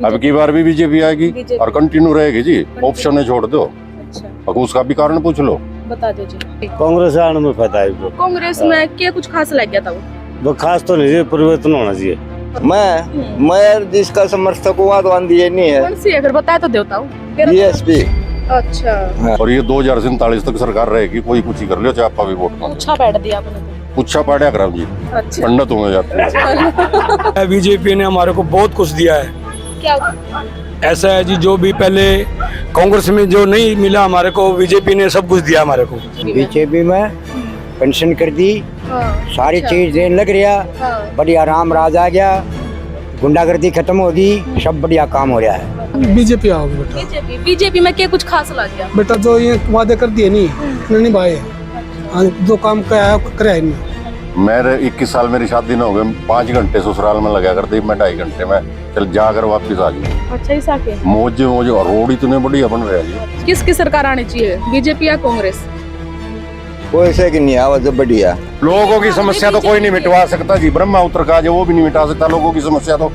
अब की बार भी बीजेपी आएगी और कंटिन्यू रहेगी जी, ऑप्शन है छोड़ दो। अच्छा, अब उसका भी कारण पूछ लो। बता दो जी। कांग्रेस आने में फायदा है। कांग्रेस में क्या कुछ खास लग गया था वो खास तो नहीं, परिवर्तन होना चाहिए। मैं जिसका समर्थक हुआ तो आंधी नहीं है। कौन सी है फिर बताया तो देता हूँ। बीएसपी। अच्छा, और ये 2047 तक सरकार रहेगी, कोई कुछ ही कर लियो, चाहे आपका भी वोट मांगे। पूछा बैठ दिया आपने तो। पूछा पाड़ा कराम जी, अच्छा, पंडित होंगे जाते। बीजेपी ने हमारे को बहुत कुछ दिया है। क्या ऐसा है जी, जो भी पहले कांग्रेस में जो नहीं मिला हमारे को, बीजेपी ने सब कुछ दिया हमारे को। बीजेपी में पेंशन कर दी, सारी चीज देने लग रहा, बढ़िया राम राज आ गया, गुंडागर्दी खत्म होगी, सब बढ़िया काम हो रहा है। बीजेपी आओगे बेटा। बीजेपी में क्या कुछ खास लग गया बेटा जो ये वादे कर दिए नहीं निभाए, जो काम कराया ही नहीं। मेरे 21 साल मेरी शादी न हो गई, 5 घंटे ससुराल में लगा करती, मैं 2.5 घंटे में चल जाकर वापिस आ जाऊँ। अच्छा, ही साके मौज और रोड इतने बढ़िया बन रहे हैं जी। किसकी सरकार आनी चाहिए, बीजेपी या कांग्रेस? कोई से कि नहीं आवाज बढ़िया। लोगों की समस्या तो कोई नहीं मिटवा सकता जी, ब्रह्मा उत्तर का जो वो भी नहीं मिटा सकता लोगों की समस्या, तो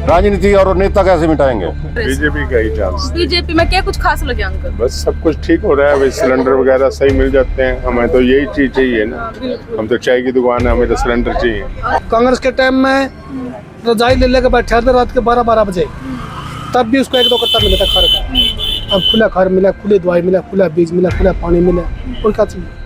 राजनीति और नेता कैसे मिटाएंगे। बीजेपी का ही चांस। बीजेपी में क्या कुछ खास लगे अंकल? बस सब कुछ ठीक हो रहा है, वही सिलेंडर वगैरह सही मिल जाते हैं, हमें तो यही चीज चाहिए ना। हम तो चाय की दुकान है, हमें तो सिलेंडर चाहिए। कांग्रेस के टाइम में रजाई ले लेकर बैठा था रात के 12-12 बजे, तब भी उसको 1-2 कट्टा मिला था खर का। अब खुला खर मिला, खुली दवाई मिला, खुला बीज मिला, खुला पानी मिला, और क्या चाहिए।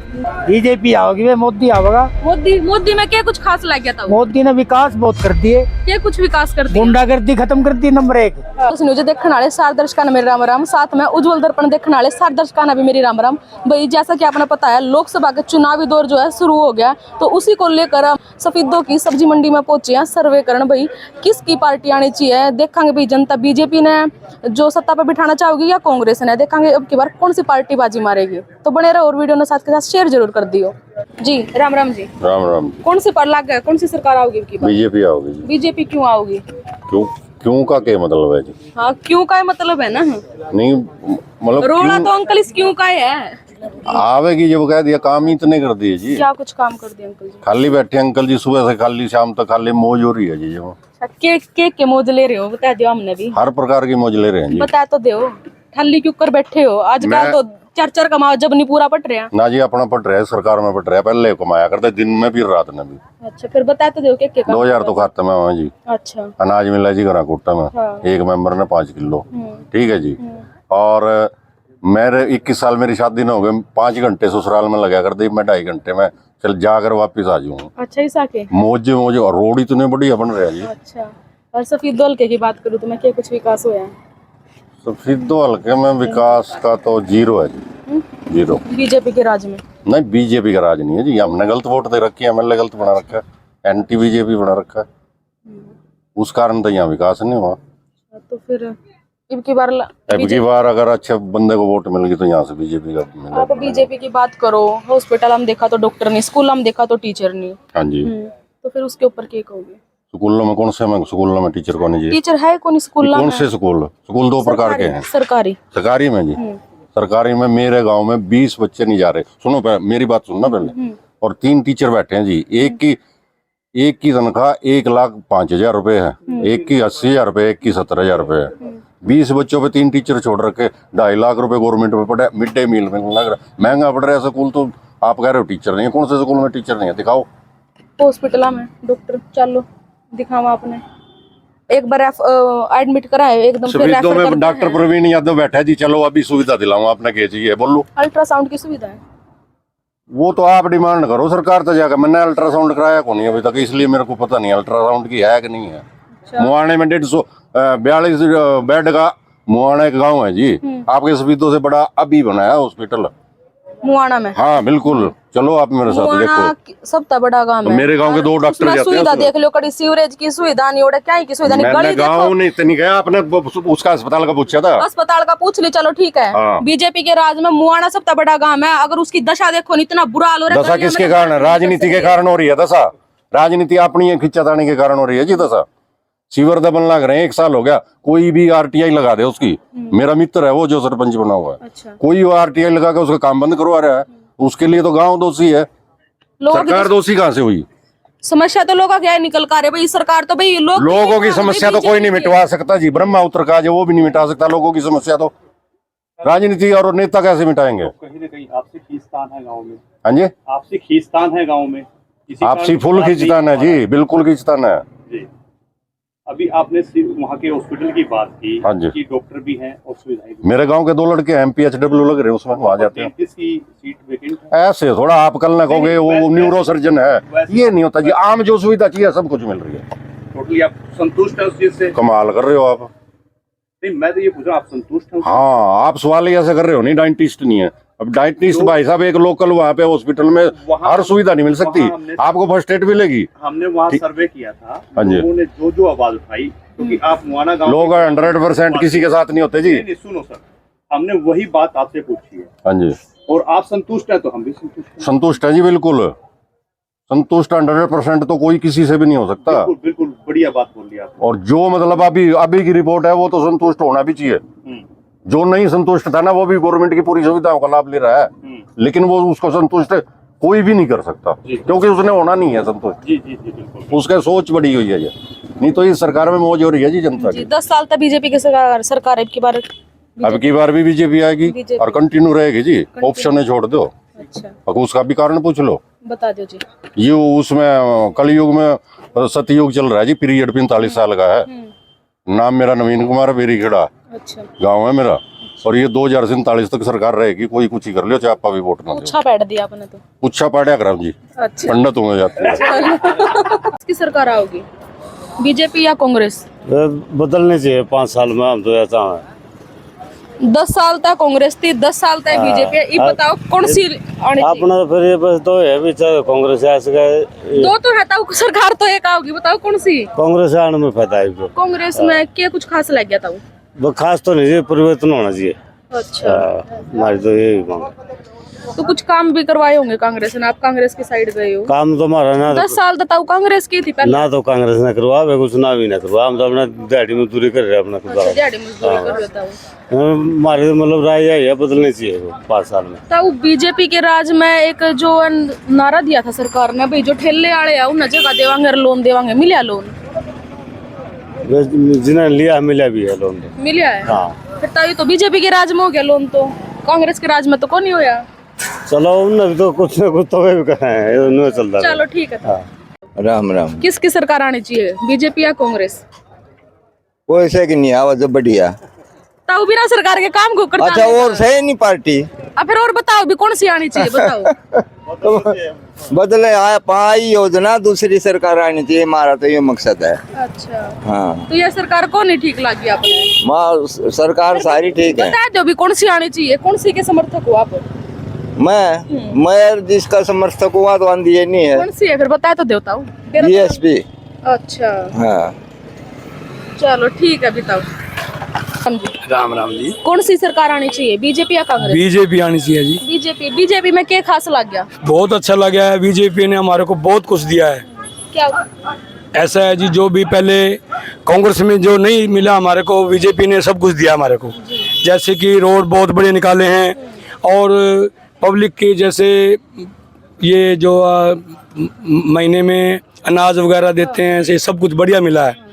बीजेपी आओगी वे, मोदी आवेगा। मोदी में क्या कुछ खास लग गया था? मोदी ने विकास बहुत कर दिए, क्या कुछ विकास कर दिया? गुंडागर्दी खत्म कर दी, नंबर 1। उस न्यूज देखने वाले सारे दर्शकों ने मेरे राम राम, साथ में उज्जवल दर्पण देखने वाले सारे दर्शकों ने भी मेरी राम राम। भाई जैसा कि आपने पता है, लोकसभा का चुनावी दौर जो है शुरू हो गया, तो उसी को लेकर हम सफेदों की सब्जी मंडी में पहुंचे हैं सर्वे करण। भाई किसकी पार्टी आनी चाहिए, देखेंगे भाई जनता बीजेपी ने जो सत्ता पर बिठाना चाहोगी या कांग्रेस ने, देखेंगे अब की बार कौन सी पार्टी बाजी मारेगी। तो बने रहो और वीडियो ने साथ के साथ शेयर जरूर कर दियो जी। राम राम जी। राम राम। कौन सी पर लग गया, कौन सी सरकार आओगी अब की बार? बीजेपी आओगी जी। बीजेपी क्यों आओगी? क्यों का क्या मतलब है जी? हाँ, क्यों का मतलब है ना, नहीं मतलब रोला तो अंकल इस क्यों का है। आवेगी जब कह दिया, काम ही इतने कर दिए जी। क्या कुछ काम कर दिया अंकल जी? खाली बैठे अंकल जी, सुबह से खाली शाम तक खाली मौज हो रही है जी। जो के मौज ले रहे हो, बता दो हमने भी। हर प्रकार की मौज ले रहे हैं जी। बता तो दो, खाली क्यों कर बैठे हो? आजकल तो चर कमाओ जब नहीं पूरा पट रहे हैं ना जी, अपना पट रहा है, सरकार में पट रहा है, पहले कमाया करते दिन में भी रात में भी। अच्छा, फिर बता तो दो क्या 2000 तो खाते में वहाँ जी। अच्छा, अनाज मिला जी घर कोटा में। हाँ। एक मेंबर ने 5 किलो, ठीक है जी। और मेरे 21 साल मेरी शादी न हो गई, 5 घंटे ससुराल में लगा करती, मैं 2.5 घंटे में चल जाकर वापिस आ जाऊँ। अच्छा, ही साके मौज और रोड इतने बढ़िया बन रहे हैं जी। अच्छा, और सफेद हल्के की बात करूँ तो मैं क्या कुछ विकास हुआ है? सफेदो हल्के में विकास का तो 0 है जी, 0। बीजेपी के राज में नहीं, बीजेपी का राज नहीं है जी, हमने गलत वोट दे रखी है, एमएलए गलत बना रखा है, एंटी बीजेपी बना रखा है, उस कारण तो यहाँ विकास नहीं हुआ। तो फिर अब की बार अगर अच्छे बंदे को वोट मिल गई तो यहाँ से बीजेपी का मिलेगा। आप बीजेपी की बात करो, हॉस्पिटल हम देखा तो डॉक्टर नहीं, स्कूल हम देखा तो टीचर नहीं। हाँ जी। तो फिर उसके ऊपर क्या कहोगे? स्कूलों में कौन से स्कूलों में टीचर कौन जी? टीचर है कौन स्कूल? कौन से स्कूल 2 प्रकार के हैं। सरकारी में जी, सरकारी में मेरे गांव में 20 बच्चे नहीं जा रहे। सुनो मेरी बात सुनना पहले। और 3 टीचर बैठे हैं जी, एक की तनख्वाह 1,05,000 रुपए है, एक की 80,000 रुपए, एक की 70,000 रुपए है। 20 बच्चों पे 3 टीचर छोड़ रखे, 2.5 लाख रुपए गवर्नमेंट में पड़े। मिड डे मील में लग रहा महंगा पड़ रहा है स्कूल, तो आप कह रहे हो टीचर नहीं है। कौन से स्कूल में टीचर नहीं है, दिखाओ। हॉस्पिटल में डॉक्टर चलो दिखावा आपने, एक बार एडमिट कराए एकदम, फिर रेफर करते हैं। डॉक्टर प्रवीण यादव बैठा है जी, चलो अभी सुविधा दिलाऊं, आपने क्या चाहिए बोलो। अल्ट्रासाउंड की सुविधा है, वो तो आप डिमांड करो सरकार तो जाकर। मैंने अल्ट्रासाउंड कराया कौन है अभी तक, इसलिए मेरे को पता नहीं अल्ट्रासाउंड की है कि नहीं है। मुआने में 142 बेड का मुआना एक गाँव है जी, आपके सफेदों से बड़ा अभी बनाया हॉस्पिटल मुआना में। हाँ बिल्कुल, चलो आप मेरे साथ देखो। सबसे बड़ा गांव तो है, मेरे गांव के 2 डॉक्टर जाते हैं। सुविधा देख लो, कड़ी सीवरेज की सुविधा नहीं, उड़ा क्या की सुविधा नहीं। मैंने गांव नहीं गया, आपने उसका अस्पताल का पूछा था, अस्पताल का पूछ ली, चलो ठीक है। बीजेपी के राज में मुआना सबसे बड़ा गांव है, अगर उसकी दशा देखो इतना बुरा हाल हो रहा है। दशा किसके कारण है? राजनीति के कारण हो रही है दशा। राजनीति अपनी खिंचातानी के कारण हो रही है जी दशा। सीवर दबन लग रहे हैं, 1 साल हो गया, कोई भी आरटीआई लगा दे उसकी। मेरा मित्र है वो जो सरपंच बना हुआ है, अच्छा। कोई आरटीआई लगा के उसका काम बंद करवा रहा है, उसके लिए तो गांव दोषी है, सरकार दोषी कहाँ से हुई? समस्या तो लोगों क्या निकल कर रहे भाई, सरकार तो भाई लोगों की समस्या तो कोई नहीं मिटवा सकता जी, ब्रह्मा उत्तर का जो वो भी नहीं मिटा सकता लोगों की समस्या, तो राजनीति और नेता कैसे मिटाएंगे। कहीं ना कहीं आपसी खींचतान है गांव में। हाँ जी, आपसी खींचतान है गांव में, इसी आपसी कारण फुल बात नहीं खींचतान है हो पा रहा जी, बिल्कुल खींचतान है जी। अभी आपने वहाँ के हॉस्पिटल की बात की, हाँ जी। कि डॉक्टर भी हैं और सुविधाएं भी। मेरे गांव के 2 लड़के हैं, PHW लग रहे हैं उसमें, वहां जाते हैं। किसकी सीट वेकेंट है? ऐसे थोड़ा आप कल ना कहोगे वो न्यूरो सर्जन है, ये नहीं होता जी। आम जो सुविधा चाहिए सब कुछ मिल रही है। टोटली आप संतुष्ट हैं उस चीज से? कमाल कर रहे हो आप। नहीं, मैं तो ये पूछ रहा हूँ, आप संतुष्ट हैं? हाँ, आप सवाल ही ऐसे कर रहे हो, नहीं डायटिस्ट नहीं है। अब डायटिस्ट भाई साहब एक लोकल वहाँ पे हॉस्पिटल में हर सुविधा नहीं मिल सकती, आपको फर्स्ट एड मिलेगी। हमने वहाँ सर्वे किया था, हाँ जी। लोगों ने जो आवाज उठाई, क्योंकि आप मुआना गाँव लोग 100% किसी के साथ नहीं होते जी। नहीं, सुनो सर, हमने वही बात आपसे पूछी है। हाँ जी, और आप संतुष्ट है तो हम भी संतुष्ट हैं। संतुष्ट है जी, बिल्कुल संतुष्ट। 100% तो कोई किसी से भी नहीं हो सकता। बिल्कुल बिल्कुल, बढ़िया बात बोल ली आपने। और जो मतलब अभी की रिपोर्ट है वो तो संतुष्ट होना भी चाहिए। जो नहीं संतुष्ट था ना वो भी गवर्नमेंट की पूरी सुविधाओं का लाभ ले रहा है, लेकिन वो उसको संतुष्ट कोई भी नहीं कर सकता, क्योंकि उसने होना नहीं है संतुष्ट। जी जी जी, बिल्कुल। उसका सोच बड़ी हुई है ये, नहीं तो इस सरकार में मौज हो रही है जी जनता की। 10 साल तक बीजेपी की सरकार अब की बार भी बीजेपी आएगी और कंटिन्यू रहेगी जी, ऑप्शन छोड़ दो। अच्छा, अब उसका भी कारण पूछ लो, बता दो जी। ये उसमें कलयुग में सतयुग चल रहा है जी, पीरियड 45 साल का है। नाम मेरा नवीन कुमार बेरीखेड़ा, अच्छा, गाँव है मेरा, और ये 2047 तक सरकार रहेगी, कोई कुछ ही कर लो चाहे आपका भी वोट ना दो। अच्छा बैठ दिया आपने तो। पूछा पाड़ा कराओ जी, अच्छा, पंडित होंगे जाते हैं। किसकी सरकार आओगी, बीजेपी या कांग्रेस? बदलने चाहिए 5 साल में, हम तो ऐसा है। 10 साल तक कांग्रेस थी, 10 साल तक बीजेपी। ये बताओ कौन सी आनी चाहिए? अपना फिर ये बस तो है भी, चाहे कांग्रेस ऐसे दो तो है, तो सरकार तो एक आओगी, बताओ कौन सी? कांग्रेस आने में फायदा है। कांग्रेस में क्या कुछ खास लग गया था वो खास तो नहीं, परिवर्तन होना चाहिए। अच्छा, हमारी तो यही मांग। तो कुछ काम भी करवाए होंगे कांग्रेस ने, आप कांग्रेस की साइड गए हो। काम तो हमारा ना 10 साल तक कांग्रेस की थी पहले। ना तो कांग्रेस ने करवा, कुछ ना भी ना करवा, हम तो अपना दिहाड़ी मजदूरी कर रहे हैं अपना। अच्छा, दिहाड़ी मजदूरी कर लेता हूँ। हमारे मतलब राय यही है, बदलनी चाहिए वो 5 साल में। तो बीजेपी के राज में एक जो नारा दिया था सरकार ने, भाई जो ठेले वाले है उन्हें जगह देवांगे, लोन देवांगे, मिला लोन? जिन्हें लिया मिला भी है लोन, मिला है। हाँ। फिर तो बीजेपी के राज में हो गया लोन, तो कांग्रेस के राज में तो कौन नहीं होया। चलो उन्हें भी तो कुछ ना कुछ तो वे भी कहा है, उन्हें चलता चलो ठीक है। हाँ। राम राम। किसकी सरकार आनी चाहिए, बीजेपी या कांग्रेस? कोई से की नहीं आवाज बढ़िया। तो बिना सरकार के काम को करता अच्छा, और सही नहीं पार्टी। अब फिर और बताओ भी कौन सी आनी चाहिए, बताओ। बदले पाई योजना दूसरी सरकार आनी चाहिए, हमारा तो ये मकसद है। अच्छा, हाँ, तो ये सरकार कौन नहीं ठीक लगी आपने? माँ सरकार सारी ठीक है। बता दो भी कौन सी आनी चाहिए, कौन सी के समर्थक हो आप? मैं जिसका समर्थक हुआ तो आंधी ये नहीं है। कौन सी है फिर बता तो देता हूँ। बीएसपी। अच्छा, हाँ, चलो ठीक है, बताओ। राम राम जी। कौन सी सरकार आनी चाहिए, बीजेपी या कांग्रेस? बीजेपी आनी चाहिए जी। बीजेपी में क्या खास लग गया? बहुत अच्छा लगा है, बीजेपी ने हमारे को बहुत कुछ दिया है। क्या ऐसा है जी, जो भी पहले कांग्रेस में जो नहीं मिला हमारे को, बीजेपी ने सब कुछ दिया हमारे को। जैसे कि रोड बहुत बड़े निकाले हैं, और पब्लिक के जैसे ये जो महीने में अनाज वगैरह देते हैं, ऐसे सब कुछ बढ़िया मिला है।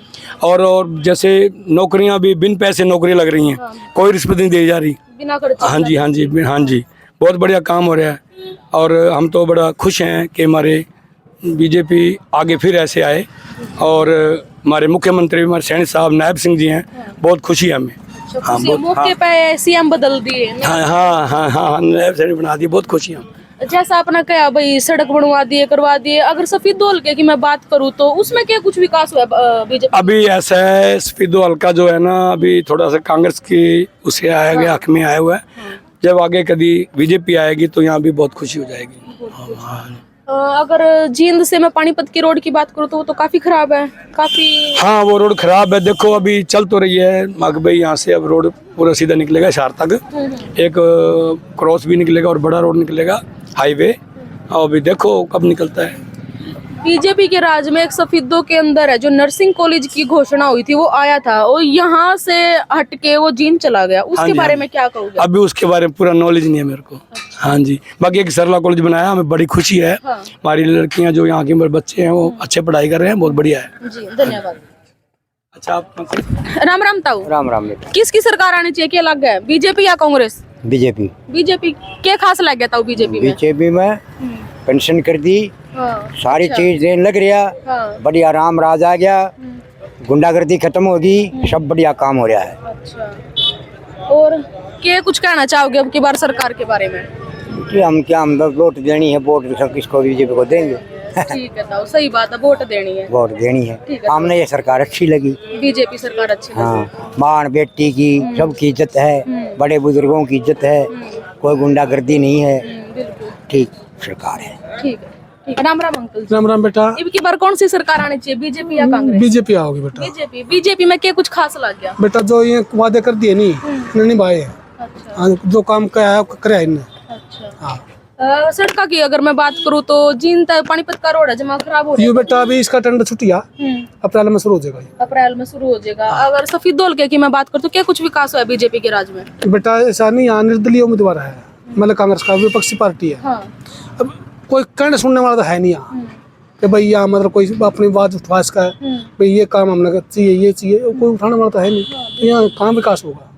और जैसे नौकरियां भी बिन पैसे नौकरी लग रही हैं, कोई रिश्वत नहीं दी जा रही, बिना खर्चे? हाँ जी हाँ जी हाँ जी, बहुत बढ़िया काम हो रहा है। और हम तो बड़ा खुश हैं कि हमारे बीजेपी आगे फिर ऐसे आए, और हमारे मुख्यमंत्री हमारे सैनी साहब नायब सिंह जी हैं, बहुत खुशी है हमें। हाँ, मौके पे सीएम बदल दिए। हाँ हाँ हाँ हाँ, नायब सैनी बना दिए, बहुत खुशी है। जैसा आपने कहा भाई सड़क बनवा दिए, करवा दिए, अगर सफीदो हल्के की मैं बात करूँ तो उसमें क्या कुछ विकास हुआ बीजेपी? अभी ऐसा है, सफीदो हल्का जो है ना, अभी थोड़ा सा कांग्रेस की उसे आया गया, हक में आया हुआ है। जब आगे कभी बीजेपी आएगी तो यहाँ भी बहुत खुशी हो जाएगी। अगर जींद से मैं पानीपत की रोड की बात करूँ तो वो तो काफी खराब है, काफी। हाँ, वो रोड खराब है, देखो अभी चल तो रही है, मगर भाई यहाँ से अब रोड पूरा सीधा निकलेगा शहर तक, एक क्रॉस भी निकलेगा और बड़ा रोड निकलेगा, हाईवे। और अभी देखो कब निकलता है। बीजेपी के राज में एक सफेदों के अंदर है जो नर्सिंग कॉलेज की घोषणा हुई थी, वो आया था और यहाँ से हटके वो जींद चला गया, उसके जी, बारे हाँ में क्या कहोगे? अभी उसके बारे में पूरा नॉलेज नहीं है मेरे को। हाँ जी, बाकी एक सरला कॉलेज बनाया, हमें बड़ी खुशी है। हाँ। हमारी लड़कियां जो यहाँ के बच्चे हैं वो अच्छे पढ़ाई कर रहे हैं, बहुत बढ़िया है। जी धन्यवाद। अच्छा, आप राम राम ताऊ, राम राम बेटा। किसकी सरकार आनी चाहिए, क्या लग है, बीजेपी या कांग्रेस? बीजेपी। बीजेपी क्या खास लग गया ताऊ बीजेपी में? बीजेपी में पेंशन कर दी, सारी चीज देने लग रहा, हाँ। बढ़िया राम राज आ गया, गुंडागर्दी खत्म होगी, सब बढ़िया काम हो रहा है। अच्छा, और क्या कुछ कहना चाहोगे अब की बार सरकार के बारे में? कि हम क्या, हम तो वोट देनी है, वोट सब किसको, बीजेपी को देंगे। ठीक है ताऊ, सही बात है, वोट देनी है, वोट देनी है। ठीक है। हमने ये सरकार अच्छी लगी। बीजेपी सरकार अच्छी लगी। हाँ, मां बेटी की सबकी इज्जत है, बड़े बुजुर्गों की इज्जत है, कोई गुंडागर्दी नहीं है, बिल्कुल ठीक सरकार है। ठीक है, ठीक है। राम राम अंकल जी। राम राम बेटा। अब की बार कौन सी सरकार आनी चाहिए, बीजेपी या कांग्रेस? बीजेपी आओगी बेटा। बीजेपी। बीजेपी में क्या कुछ खास लग गया? बेटा जो ये वादे कर दिए नहीं निभाए। अच्छा हाँ, जो काम कराया करे इनने। अच्छा। हाँ, सड़क की अगर मैं बात करूँ तो जींद तक पानीपत का रोड है जमा खराब हो रहा ये बेटा अभी इसका टेंडर छुट्टिया है। अप्रैल में शुरू हो जाएगा। अप्रैल में शुरू हो जाएगा। अगर सफेदोल के की मैं बात करूँ तो क्या कुछ विकास हुआ है बीजेपी के राज में? बेटा ऐसा नहीं, यहाँ निर्दलीय उम्मीदवार है, मतलब कांग्रेस का विपक्षी पार्टी है। हाँ। अब कोई कहने सुनने वाला तो है नहीं यहाँ कि भाई यहाँ मतलब कोई अपनी बात उठवा इसका है, भाई ये काम हमने चाहिए, ये चाहिए, कोई उठाने वाला तो है नहीं। तो यहाँ कहाँ विकास होगा?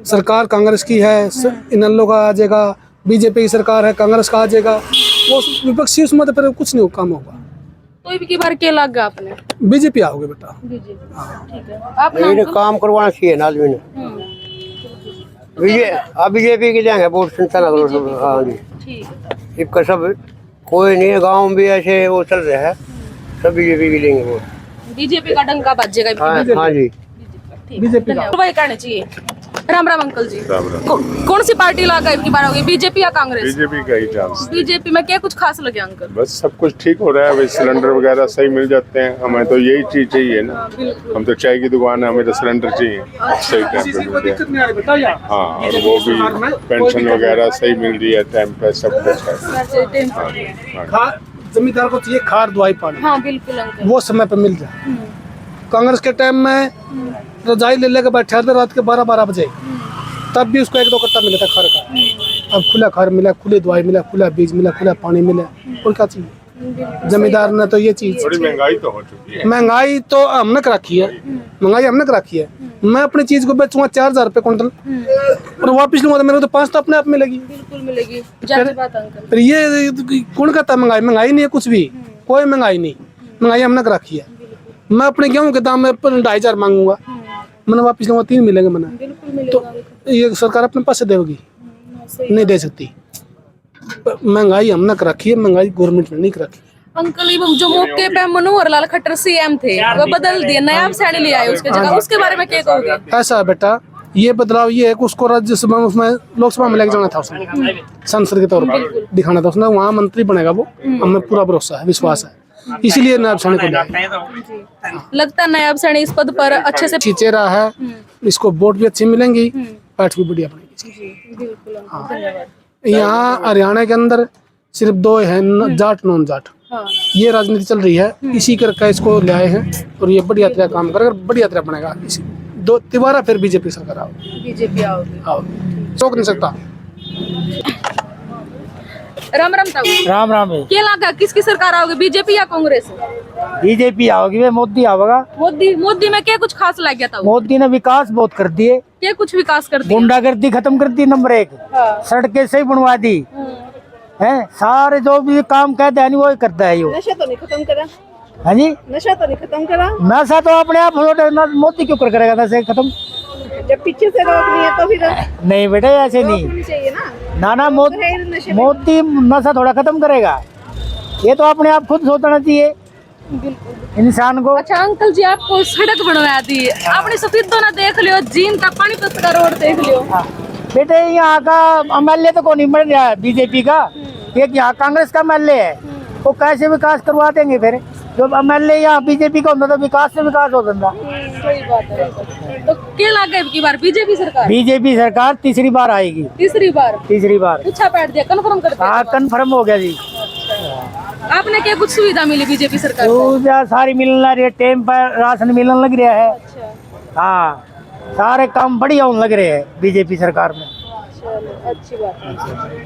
सरकार कांग्रेस की है, इनलो का आ जाएगा, बीजेपी की सरकार है, कांग्रेस का आ जाएगा, वो विपक्षी उसमें तो फिर कुछ नहीं काम होगा। तो अब की बार क्या लग गया आपने? बीजेपी आओगे बेटा। बीजेपी। ठीक है। आप नाम तो- काम करवाना चाहिए ना आदमी ने। बीजेपी के जाएंगे वोट संता ना करो। हाँ जी, ठीक है। इसका सब कोई नहीं है, गाँव में भी ऐसे वो चल रहे हैं, सब बीजेपी के लेंगे वोट। बीजेपी का डंका बजेगा इनकी हाँ, बीजेपी। हाँ जी। बीजेपी वही कहना चाहिए। राम राम अंकल जी। कौन सी पार्टी लगा इनकी बार होगी, बीजेपी या कांग्रेस? बीजेपी का ही चांस। बीजेपी में क्या कुछ खास लगे अंकल? बस सब कुछ ठीक हो रहा है, वही सिलेंडर वगैरह सही मिल जाते हैं, हमें तो यही चीज चाहिए ना। हम तो चाय की दुकान है, हमें तो सिलेंडर चाहिए सही टाइम पे मिल जाए। हाँ, और वो भी पेंशन वगैरह सही मिल रही है टाइम पे, सब कुछ है। जमींदार को चाहिए खाद दवाई पानी, हाँ बिल्कुल अंकल। वो समय पे मिल जाए। कांग्रेस के टाइम में रजाई ले लेकर बैठे थे रात के 12-12 बजे, तब भी उसको 1-2 कट्टा मिला था खर का। अब खुला खर मिला, खुली दवाई मिला, खुला बीज मिला, खुला पानी मिला, और क्या चाहिए? जमींदार ने तो ये चीज। थोड़ी महंगाई तो हो चुकी है। महंगाई तो हमने कर रखी है, महंगाई हमने कर रखी है। मैं अपनी चीज को बेचूंगा 4000 रुपए क्विंटल और वापिस लूंगा तो मेरे को तो 5 तो अपने आप मिलेगी। बिल्कुल मिलेगी, जायज बात अंकल। फिर ये कौन कहता है महंगाई? महंगाई नहीं है कुछ भी, कोई महंगाई नहीं, महंगाई हमने कर रखी है। मैं अपने गेहूं के दाम में 2500 मांगूंगा, मैंने वापिस लूंगा 3 मिलेंगे मैंने। बिल्कुल मिलेगा। तो ये सरकार अपने पास से देगी, नहीं दे सकती। महंगाई हमने कर रखी है, महंगाई गवर्नमेंट ने नहीं कर रखी। अंकल ये जो मौके पे मनोहर लाल खट्टर सीएम थे वो बदल दिए, नया सैनी ले आए उसके जगह, उसके बारे में क्या कहोगे? ऐसा है बेटा, ये बदलाव ये है कि उसको राज्यसभा उसमें लोकसभा में लेके जाना था, उसने सांसद के तौर पर दिखाना था, उसने वहाँ मंत्री बनेगा वो, हमें पूरा भरोसा है, विश्वास है, इसीलिए नायब सैनी को लिया। लगता है नायब सैनी इस पद पर अच्छे से चेहरा है, इसको वोट भी अच्छी मिलेंगी, पार्टी भी बढ़िया बनेगी। बिल्कुल धन्यवाद। यहाँ हरियाणा के अंदर सिर्फ 2 है, जाट नॉन जाट, ये राजनीति चल रही है, इसी करके इसको ले आए हैं और ये बढ़िया तरह काम करेगा, बढ़िया तरह बनेगा। इसी 2 तिबारा फिर बीजेपी सरकार आओ, बीजेपी आओगी। रोक नहीं सकता। राम राम ताऊ। राम राम है। क्या लगा किसकी सरकार आओगी, बीजेपी या कांग्रेस? बीजेपी आओगी, वे मोदी आवेगा। मोदी में क्या कुछ खास लग गया था? मोदी ने विकास बहुत कर दिए, क्या कुछ विकास कर दिया? गुंडागर्दी खत्म कर दी, नंबर 1 सड़कें सही बनवा दी है, सारे जो भी काम कहते हैं वो करता है। नशा तो नहीं खत्म करा? हाँ जी, नशा तो नहीं खत्म करा? नशा तो अपने आप मोदी क्यों करेगा नशा खत्म? जब पीछे से रोकनी है तो फिर नहीं बेटा, ऐसे नहीं, चाहिए ना। ना मोदी नशा थोड़ा खत्म करेगा, ये तो अपने आप खुद सोचना चाहिए इंसान को। अच्छा अंकल जी, आपको सड़क बनवा दी, आपने सफेदों ना देख लियो, जींद का पानीपत का रोड देख लियो। बेटे यहाँ का एमएलए तो कौन बन रहा है बीजेपी का, एक यहाँ कांग्रेस का एमएलए है, वो कैसे विकास करवा देंगे? फिर जब एमएलए यहाँ बीजेपी का होता तो विकास से विकास हो जाता। सही बात है। तो क्या लगा की बार बीजेपी सरकार? बीजेपी सरकार तीसरी बार आएगी। तीसरी बार? तीसरी बार पूछा बैठ दिया, कन्फर्म कर दिया? हाँ, कन्फर्म हो गया जी। आपने क्या कुछ सुविधा मिली बीजेपी सरकार से? सुविधा सारी मिलने लग रही है, टाइम पर राशन मिलने लग रहा है। अच्छा, हाँ, सारे काम बढ़िया होने लग रहे हैं बीजेपी सरकार में। चलो अच्छी बात है।